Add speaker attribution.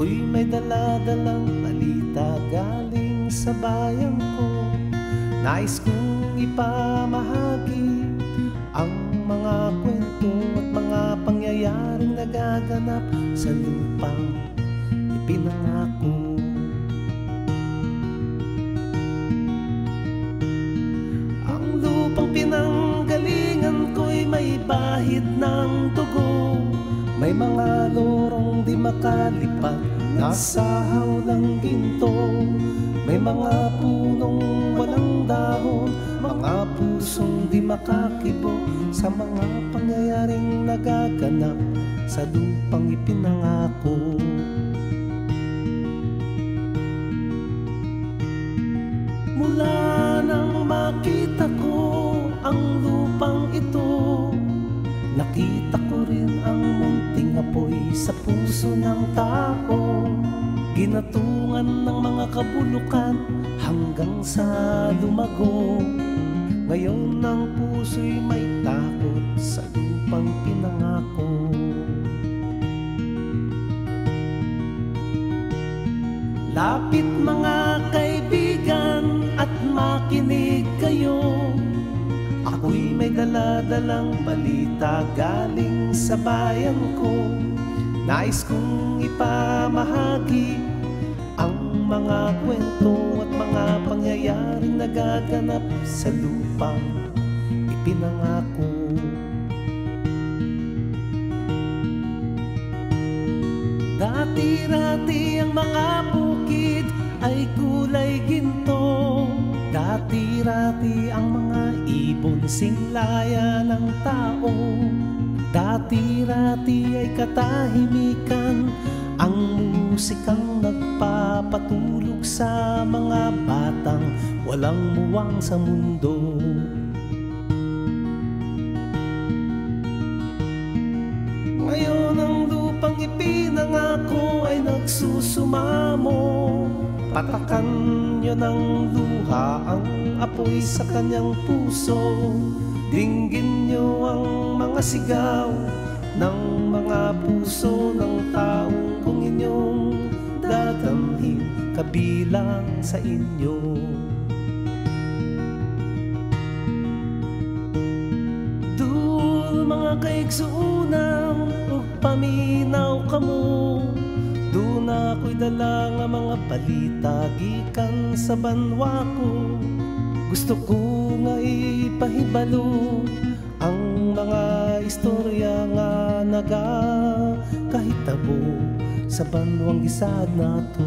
Speaker 1: Ako'y may dala-dalang balita galing sa bayan ko. Nais kong ipamahagi ang mga kwento at mga pangyayaring nagaganap sa lupang ipinangako. Ang lupang pinanggalingan ko'y may bahid ng dugo. May mga lorong di makalipad, nasa hawlang ginto. May mga punong walang dahon, mga pusong di makakibo sa mga pangyayaring nagaganap sa lupang ipinangako. Mula nang makita ko ang lupang ito, nakita ko rin ang munting apoy sa puso ng tao. Ginatungan ng mga kabulukan hanggang sa lumago. Ngayon ang puso'y may takot sa lupang pinangako. Lapit mga kaibigan at makinig kayo. Ako'y may dala-dalang balita galing sa bayan ko. Nais kong ipamahagi ang mga kwento at mga pangyayaring nagaganap sa lupang ipinangako. Dati-rati ang mga bukid ay kulay ginto. Dati-rati ang mga ibon singlaya ng tao. Dati-rati ay katahimikan ang musikang nagpapatulog sa mga batang walang muwang sa mundo. Ngayon ang lupang ipinangako ay nagsusumamo. Patakan nyo ng luha ang apoy sa kanyang puso. Dinggin nyo ang mga sigaw ng mga puso ng taong kung inyong dadamhin kabilang sa inyo. Dul mga kaigsuunang ug paminaw kamo. Doon ako'y dala nga mga balita gikan sa banwa ko. Gusto ko nga ipahibalo ang mga istorya nga nagakahitabo sa banwang gisad nato.